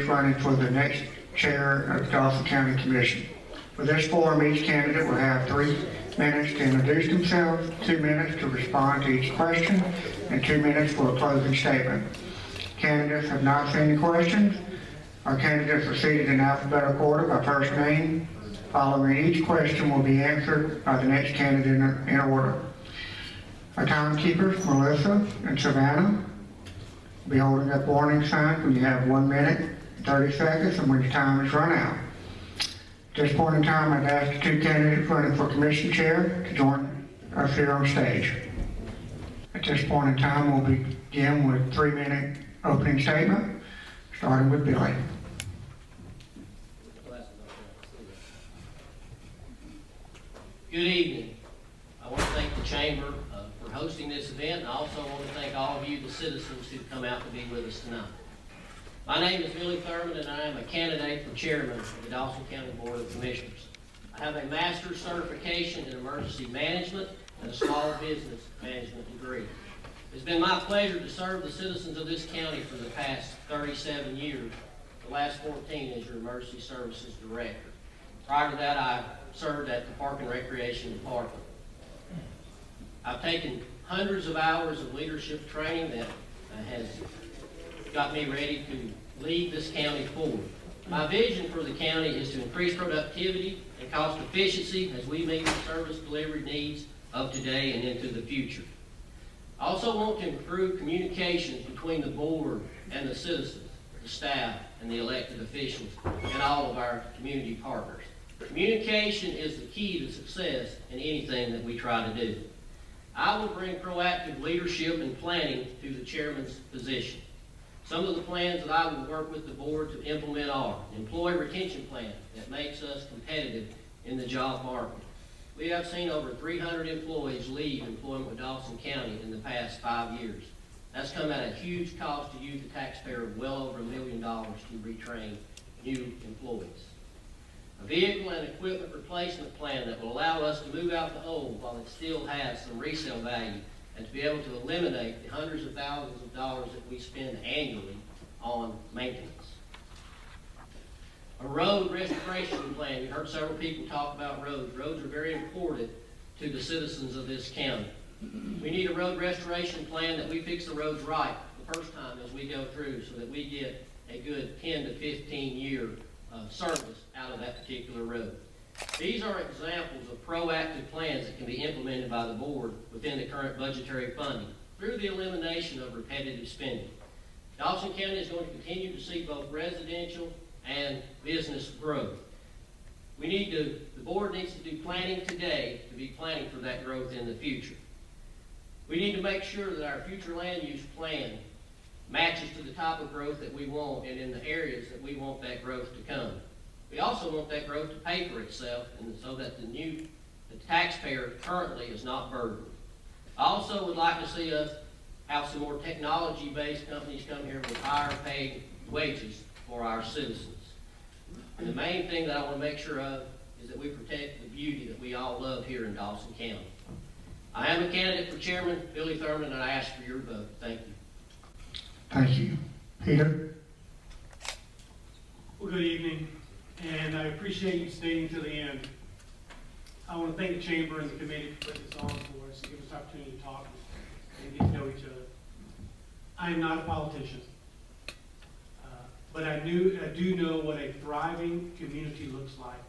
running for the next chair of the Dawson County Commission. For this forum, each candidate will have 3 minutes to introduce themselves, 2 minutes to respond to each question, and 2 minutes for a closing statement. Candidates have not seen any questions. Our candidates are seated in alphabetical order by first name. Following each question will be answered by the next candidate in order. Our timekeepers, Melissa and Savannah, will be holding up warning signs when you have 1 minute, 30 seconds, and when your time is run out. At this point in time, I'd ask the 2 candidates running for commission chair to join us here on stage. At this point in time, we'll begin with 3-minute opening statement, starting with Billy. Good evening. I want to thank the Chamber for hosting this event, and I also want to thank all of you, the citizens, who've come out to be with us tonight. My name is Billy Thurman, and I am a candidate for chairman of the Dawson County Board of Commissioners. I have a master's certification in emergency management and a small business management degree. It's been my pleasure to serve the citizens of this county for the past 37 years, the last 14 as your emergency services director. Prior to that, I served at the Park and Recreation Department. I've taken hundreds of hours of leadership training that has got me ready to lead this county forward. My vision for the county is to increase productivity and cost efficiency as we meet the service delivery needs of today and into the future. I also want to improve communications between the board and the citizens, the staff, and the elected officials, and all of our community partners. Communication is the key to success in anything that we try to do. I will bring proactive leadership and planning to the chairman's position. Some of the plans that I will work with the board to implement are an employee retention plan that makes us competitive in the job market. We have seen over 300 employees leave employment with Dawson County in the past 5 years. That's come at a huge cost to you, the taxpayer, of well over $1 million to retrain new employees. A vehicle and equipment replacement plan that will allow us to move out the old while it still has some resale value, and to be able to eliminate the hundreds of thousands of dollars that we spend annually on maintenance. A road restoration plan. You heard several people talk about roads. Roads are very important to the citizens of this county. We need a road restoration plan that we fix the roads right the first time as we go through, so that we get a good 10 to 15 year service out of that particular road. These are examples of proactive plans that can be implemented by the board within the current budgetary funding through the elimination of repetitive spending. Dawson County is going to continue to see both residential and business growth. The board needs to do planning today to be planning for that growth in the future. We need to make sure that our future land use plan matches to the type of growth that we want and in the areas that we want that growth to come. We also want that growth to pay for itself, and so that the taxpayer currently is not burdened. I also would like to see us have some more technology-based companies come here with higher paid wages for our citizens. And the main thing that I want to make sure of is that we protect the beauty that we all love here in Dawson County. I am a candidate for chairman, Billy Thurman, and I ask for your vote. Thank you. Thank you. Peter? Well, good evening, and I appreciate you staying to the end. I want to thank the Chamber and the committee for putting this on for us, to give us the opportunity to talk and get to know each other. I am not a politician, but I do know what a thriving community looks like.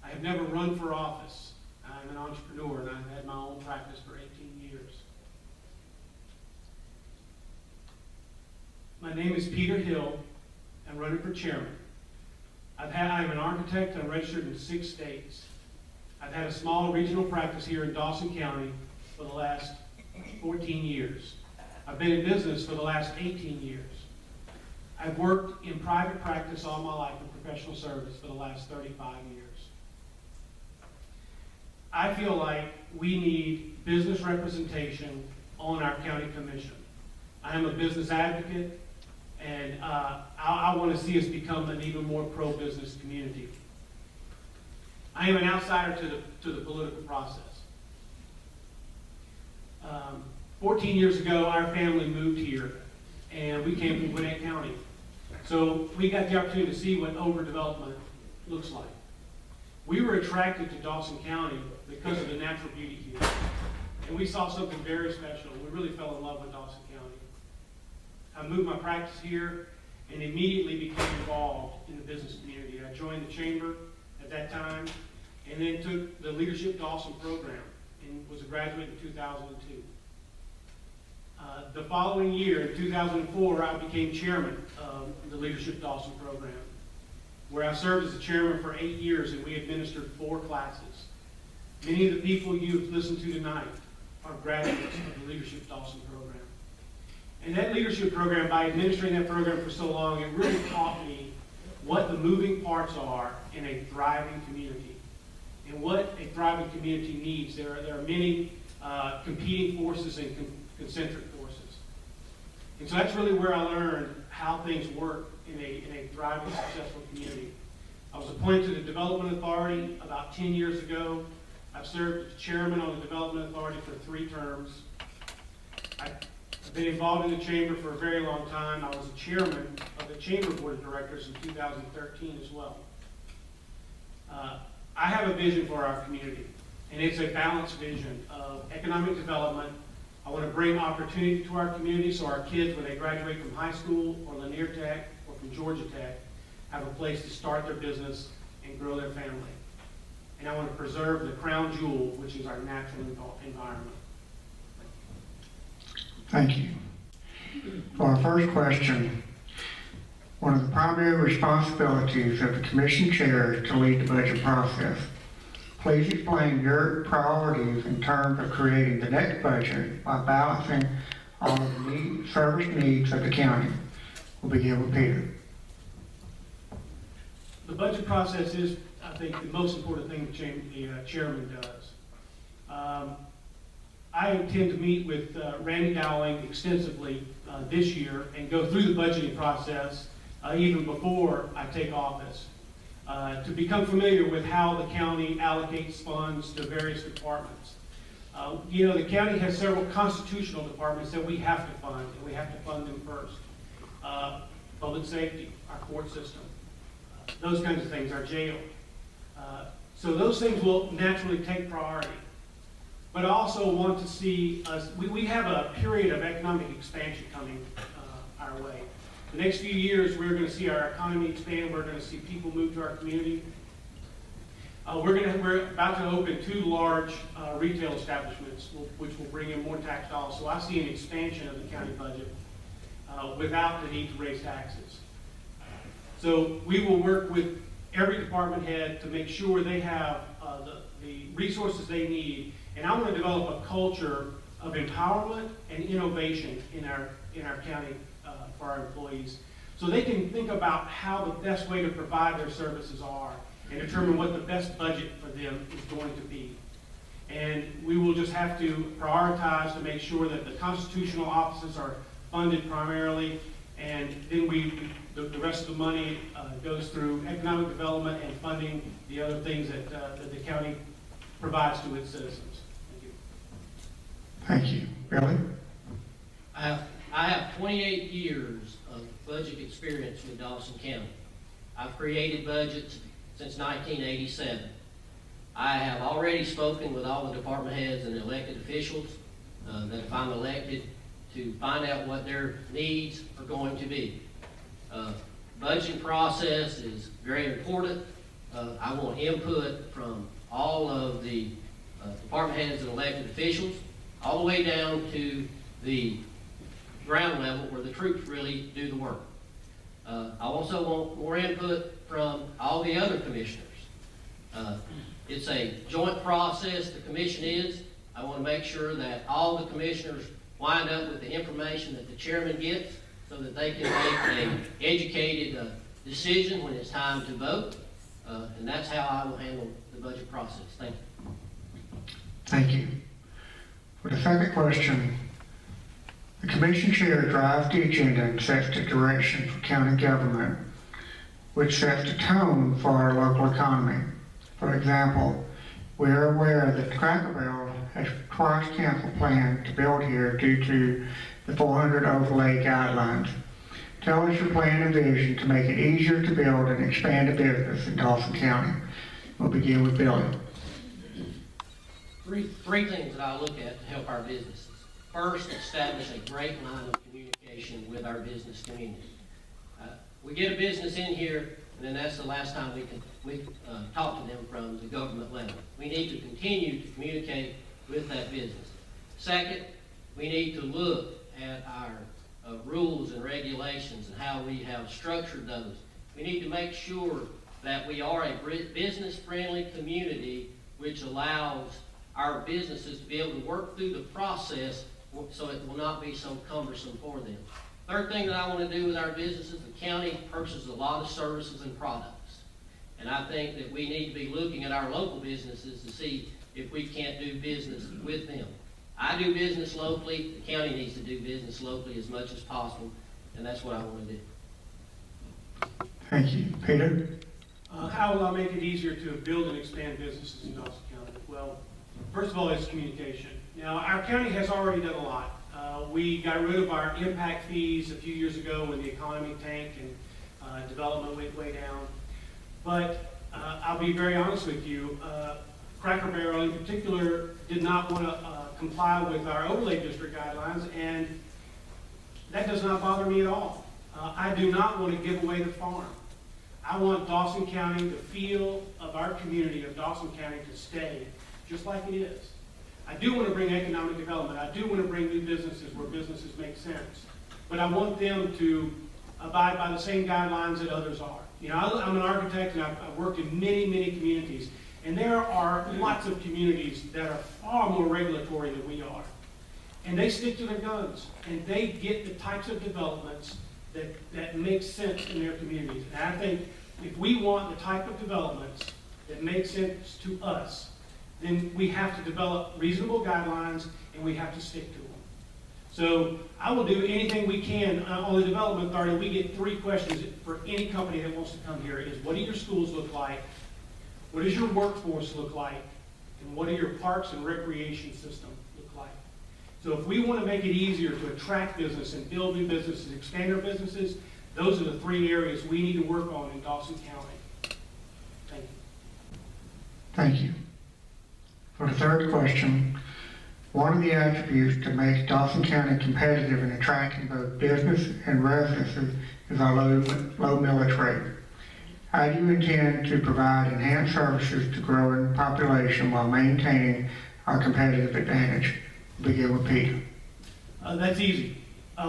I have never run for office. I'm an entrepreneur, and I've had my own practice for 18 years. My name is Peter Hill. I'm running for chairman. I'm an architect. I'm registered in 6 states. I've had a small regional practice here in Dawson County for the last 14 years. I've been in business for the last 18 years. I've worked in private practice all my life in professional service for the last 35 years. I feel like we need business representation on our county commission. I am a business advocate, and I want to see us become an even more pro-business community. I am an outsider to the political process. 14 years ago, our family moved here, and we came from Gwinnett County. So we got the opportunity to see what overdevelopment looks like. We were attracted to Dawson County because of the natural beauty here. And we saw something very special. We really fell in love with Dawson County. I moved my practice here and immediately became involved in the business community. I joined the chamber at that time and then took the Leadership Dawson program and was a graduate in 2002. The following year, in 2004, I became chairman of the Leadership Dawson program, where I served as the chairman for 8 years, and we administered 4 classes. Many of the people you've listened to tonight are graduates of the Leadership Dawson program. And that leadership program, by administering that program for so long, it really taught me what the moving parts are in a thriving community and what a thriving community needs. There are many competing forces and concentric forces. And so that's really where I learned how things work in a thriving, successful community. I was appointed to the Development Authority about 10 years ago. I've served as chairman on the Development Authority for 3 terms. I've been involved in the chamber for a very long time. I was the chairman of the Chamber Board of Directors in 2013 as well. I have a vision for our community, and it's a balanced vision of economic development. I want to bring opportunity to our community so our kids, when they graduate from high school or Lanier Tech or from Georgia Tech, have a place to start their business and grow their family. And I want to preserve the crown jewel, which is our natural environment. Thank you. For our first question, one of the primary responsibilities of the commission chair is to lead the budget process. Please explain your priorities in terms of creating the next budget by balancing all of the service needs of the county. We'll begin with Peter. The budget process is, I think, the most important thing the chairman does. I intend to meet with Randy Dowling extensively this year and go through the budgeting process even before I take office to become familiar with how the county allocates funds to various departments. You know, the county has several constitutional departments that we have to fund, and we have to fund them first. Public safety, our court system, those kinds of things, our jail. So those things will naturally take priority. But I also want to see us, we have a period of economic expansion coming our way. The next few years, we're going to see our economy expand. We're going to see people move to our community. We're about to open 2 large retail establishments, which will bring in more tax dollars. So I see an expansion of the county budget without the need to raise taxes. So we will work with every department head to make sure they have the resources they need. And I want to develop a culture of empowerment and innovation in our county for our employees, so they can think about how the best way to provide their services are and determine what the best budget for them is going to be. And we will just have to prioritize to make sure that the constitutional offices are funded primarily, and then the rest of the money goes through economic development and funding the other things that the county provides to its citizens. Thank you. Billy? I have 28 years of budget experience with Dawson County. I've created budgets since 1987. I have already spoken with all the department heads and elected officials that if I'm elected, to find out what their needs are going to be. Budgeting process is very important. I want input from all of the department heads and elected officials, all the way down to the ground level where the troops really do the work. I also want more input from all the other commissioners. It's a joint process, the commission is. I want to make sure that all the commissioners wind up with the information that the chairman gets so that they can make an educated decision when it's time to vote. And that's how I will handle the budget process. Thank you. Thank you. For the second question, the commission chair drives the agenda and sets the direction for county government, which sets the tone for our local economy. For example, we are aware that Cracker Barrel has twice canceled plans to build here due to the 400 overlay guidelines. Tell us your plan and vision to make it easier to build and expand a business in Dawson County. We'll begin with Billy. Three things that I look at to help our businesses. First, establish a great line of communication with our business community. We get a business in here, and then that's the last time we talk to them from the government level. We need to continue to communicate with that business. Second, we need to look at our rules and regulations and how we have structured those. We need to make sure that we are a business-friendly community which allows our businesses to be able to work through the process so it will not be so cumbersome for them. Third thing that I want to do with our businesses, the county purchases a lot of services and products. And I think that we need to be looking at our local businesses to see if we can't do business with them. I do business locally, the county needs to do business locally as much as possible, and that's what I want to do. Thank you. Peter? How will I make it easier to build and expand businesses in Dawson County? Well, first of all, it's communication. Now, our county has already done a lot. We got rid of our impact fees a few years ago when the economy tanked and development went way down. But I'll be very honest with you, Cracker Barrel in particular did not want to comply with our overlay district guidelines, and that does not bother me at all. I do not want to give away the farm. I want Dawson County, the feel of our community of Dawson County to stay just like it is. I do want to bring economic development. I do want to bring new businesses where businesses make sense. But I want them to abide by the same guidelines that others are. You know, I'm an architect and I've worked in many, many communities. And there are lots of communities that are far more regulatory than we are. And they stick to their guns. And they get the types of developments that make sense in their communities. And I think if we want the type of developments that make sense to us, then we have to develop reasonable guidelines and we have to stick to them. So I will do anything we can. On the Development Authority, we get 3 questions for any company that wants to come here is, what do your schools look like? What does your workforce look like? And what do your parks and recreation system look like? So if we want to make it easier to attract business and build new businesses, expand our businesses, those are the 3 areas we need to work on in Dawson County. Thank you. Thank you. For the third question, one of the attributes that makes Dawson County competitive in attracting both business and residences is our low millage rate. How do you intend to provide enhanced services to growing population while maintaining our competitive advantage? We'll begin with Peter. That's easy.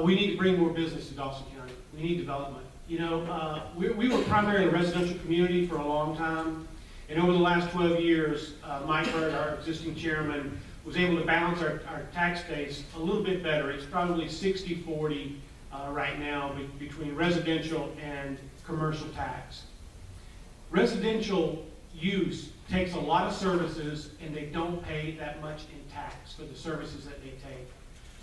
We need to bring more business to Dawson County. We need development. You know, we were primarily a residential community for a long time. And over the last 12 years, Mike Bird, our existing chairman, was able to balance our tax base a little bit better. It's probably 60-40 right now between residential and commercial tax. Residential use takes a lot of services and they don't pay that much in tax for the services that they take.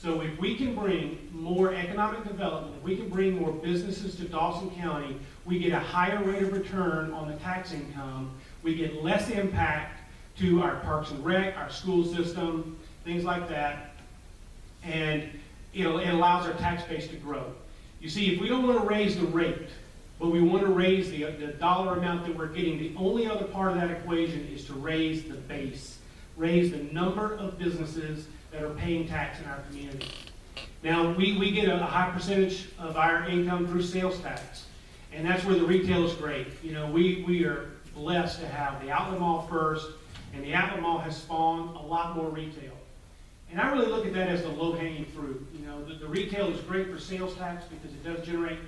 So if we can bring more economic development, if we can bring more businesses to Dawson County, we get a higher rate of return on the tax income. We get less impact to our parks and rec, our school system, things like that. And it allows our tax base to grow. You see, if we don't want to raise the rate, but we want to raise the dollar amount that we're getting, the only other part of that equation is to raise the base, raise the number of businesses that are paying tax in our community. Now, we get a high percentage of our income through sales tax, and that's where the retail is great. You know, we are blessed to have the Outlet Mall first, and the Outlet Mall has spawned a lot more retail. And I really look at that as the low-hanging fruit. You know, the retail is great for sales tax because it does generate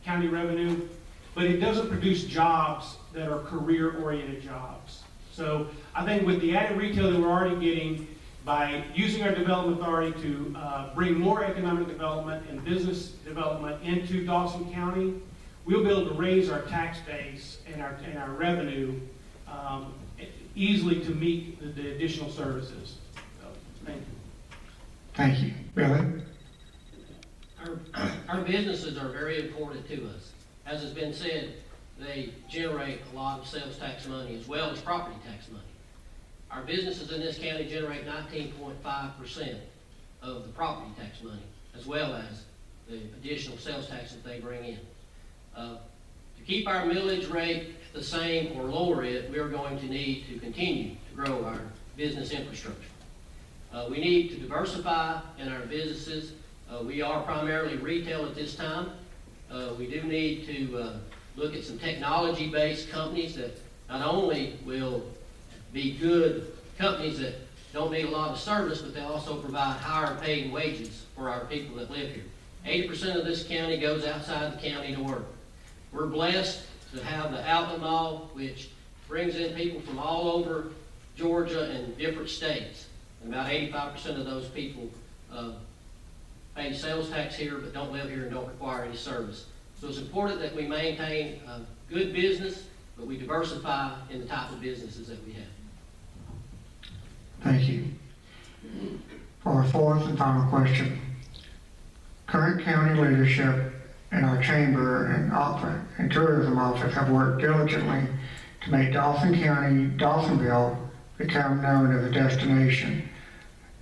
county revenue, but it doesn't produce jobs that are career-oriented jobs. So I think with the added retail that we're already getting, by using our development authority to bring more economic development and business development into Dawson County, we'll be able to raise our tax base and our revenue easily to meet the additional services. So, thank you. Thank you. Billy? Our businesses are very important to us. As has been said, they generate a lot of sales tax money as well as property tax money. Our businesses in this county generate 19.5% of the property tax money, as well as the additional sales tax that they bring in. To keep our millage rate the same or lower it, we're going to need to continue to grow our business infrastructure. We need to diversify in our businesses. We are primarily retail at this time. We do need to look at some technology-based companies that not only will be good companies that don't need a lot of service, but they also provide higher paid wages for our people that live here. 80% of this county goes outside the county to work. We're blessed to have the Outlet Mall, which brings in people from all over Georgia and different states. And about 85% of those people pay sales tax here, but don't live here and don't require any service. So it's important that we maintain good business, but we diversify in the type of businesses that we have. Thank you. For our fourth and final question, current county leadership and our chamber and tourism office have worked diligently to make Dawson County, Dawsonville, become known as a destination,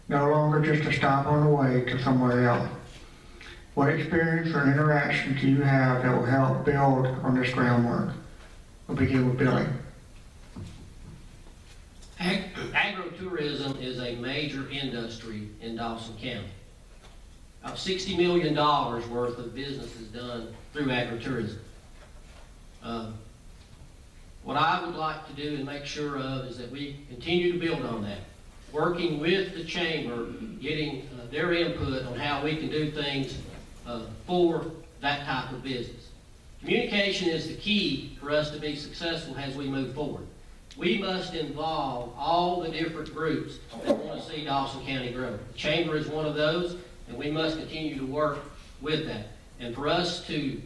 no longer just a stop on the way to somewhere else. What experience or interaction do you have that will help build on this groundwork? We'll begin with Billy. Agritourism is a major industry in Dawson County. About $60 million worth of business is done through agritourism. What I would like to do and make sure of is that we continue to build on that, working with the chamber, getting their input on how we can do things for that type of business. Communication is the key for us to be successful as we move forward. We must involve all the different groups that want to see Dawson County grow. The chamber is one of those, and we must continue to work with that. And for us to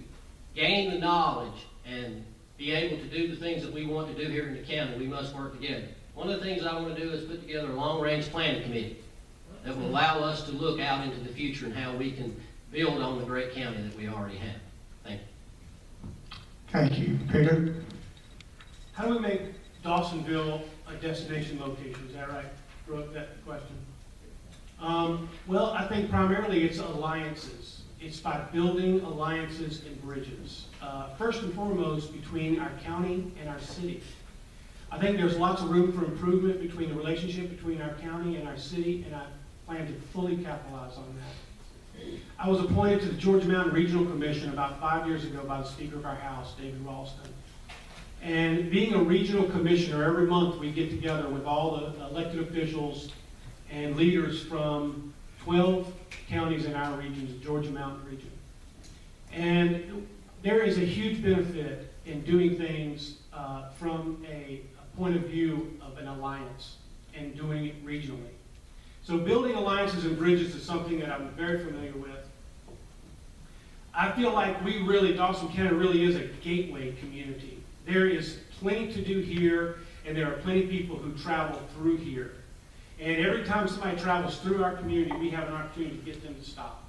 gain the knowledge and be able to do the things that we want to do here in the county, we must work together. One of the things I want to do is put together a long-range planning committee that will allow us to look out into the future and how we can build on the great county that we already have. Thank you. Thank you. Peter? How do we make Dawsonville a destination location? Is that right? Wrote that question. Well, I think primarily it's alliances. It's by building alliances and bridges. First and foremost, between our county and our city. I think there's lots of room for improvement between the relationship between our county and our city, and I plan to fully capitalize on that. I was appointed to the Georgia Mountain Regional Commission about 5 years ago by the Speaker of our House, David Ralston. And being a regional commissioner, every month we get together with all the elected officials and leaders from 12 counties in our region, the Georgia Mountain region. And there is a huge benefit in doing things from a point of view of an alliance and doing it regionally. So building alliances and bridges is something that I'm very familiar with. I feel like Dawson County really is a gateway community. There is plenty to do here, and there are plenty of people who travel through here. And every time somebody travels through our community, we have an opportunity to get them to stop.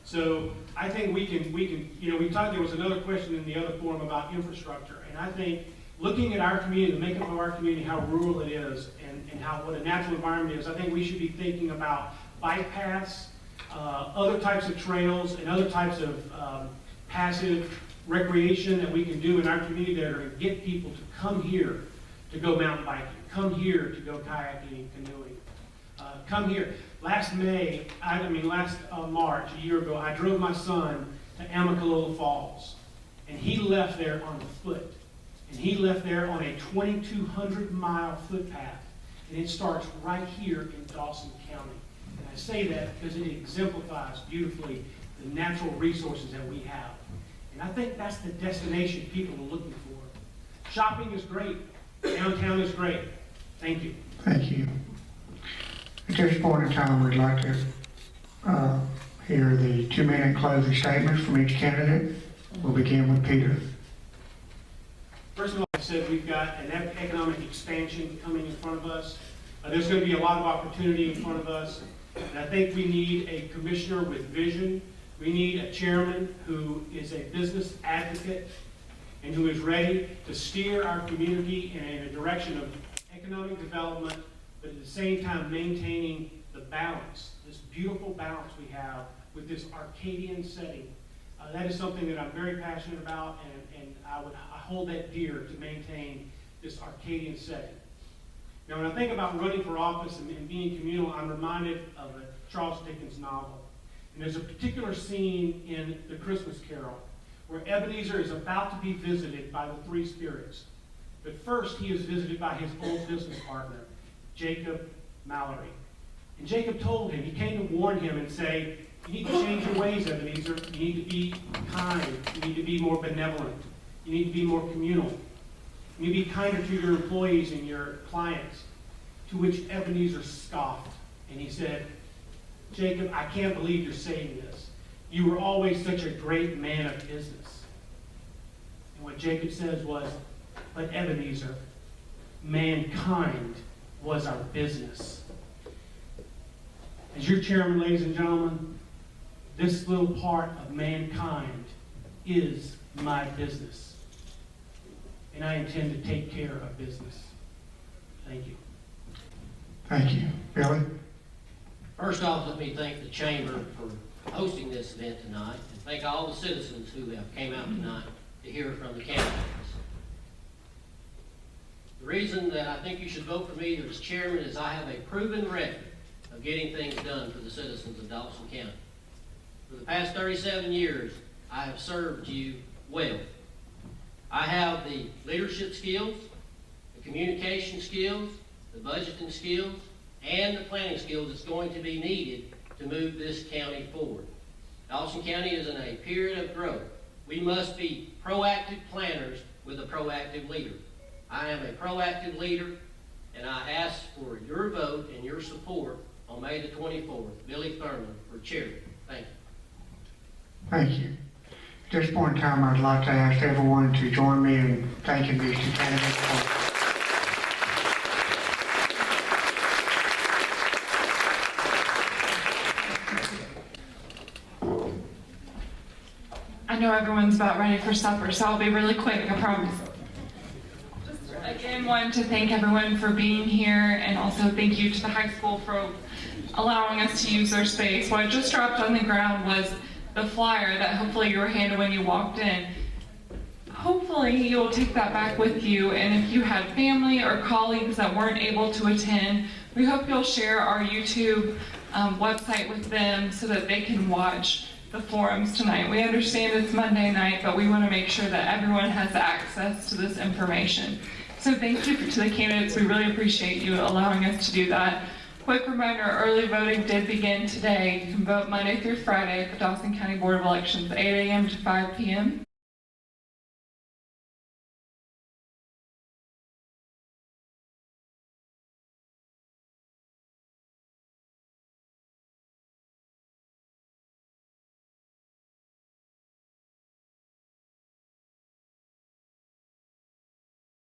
So I think we can, we talked, there was another question in the other forum about infrastructure, and I think looking at our community, the makeup of our community, how rural it is, and what a natural environment is, I think we should be thinking about bike paths, other types of trails, and other types of passive recreation that we can do in our community that are going to get people to come here to go mountain biking, come here to go kayaking and canoeing, come here. Last March, a year ago, I drove my son to Amicalola Falls, and he left there on foot. And he left there on a 2,200-mile footpath, and it starts right here in Dawson County. And I say that because it exemplifies beautifully the natural resources that we have. And I think that's the destination people are looking for. Shopping is great. Downtown is great. Thank you. Thank you. At this point in time, we'd like to hear the 2-minute closing statements from each candidate. We'll begin with Peter. First of all, I said we've got an economic expansion coming in front of us. There's going to be a lot of opportunity in front of us. And I think we need a commissioner with vision. We need a chairman who is a business advocate and who is ready to steer our community in a direction of economic development, but at the same time maintaining the balance, this beautiful balance we have with this Arcadian setting. That is something that I'm very passionate about, and I hold that dear to maintain this Arcadian setting. Now, when I think about running for office and being communal, I'm reminded of a Charles Dickens novel. And there's a particular scene in The Christmas Carol where Ebenezer is about to be visited by the three spirits. But first, he is visited by his old business partner, Jacob Mallory. And Jacob told him, he came to warn him and say, you need to change your ways, Ebenezer. You need to be kind. You need to be more benevolent. You need to be more communal. You need to be kinder to your employees and your clients. To which Ebenezer scoffed. And he said, Jacob, I can't believe you're saying this. You were always such a great man of business. And what Jacob says was, but Ebenezer, mankind was our business. As your chairman, ladies and gentlemen, this little part of mankind is my business. And I intend to take care of business. Thank you. Thank you. Billy? First off, let me thank the Chamber for hosting this event tonight, and thank all the citizens who have came out tonight to hear from the candidates. The reason that I think you should vote for me as chairman is I have a proven record of getting things done for the citizens of Dawson County. For the past 37 years, I have served you well. I have the leadership skills, the communication skills, the budgeting skills, and the planning skills that's going to be needed to move this county forward. Dawson County is in a period of growth. We must be proactive planners with a proactive leader. I am a proactive leader, and I ask for your vote and your support on May the 24th. Billy Thurman for chairman. Thank you. Thank you. At this point in time, I'd like to ask everyone to join me in thanking these two candidates for I know everyone's about ready for supper, so I'll be really quick, I promise. Just again, wanted to thank everyone for being here, and also thank you to the high school for allowing us to use their space. What I just dropped on the ground was the flyer that hopefully you were handed when you walked in. Hopefully you'll take that back with you, and if you had family or colleagues that weren't able to attend, we hope you'll share our YouTube website with them so that they can watch the forums tonight. We understand it's Monday night, but we want to make sure that everyone has access to this information. So thank you to the candidates. We really appreciate you allowing us to do that. Quick reminder, early voting did begin today. You can vote Monday through Friday at the Dawson County Board of Elections, 8 a.m. to 5 p.m.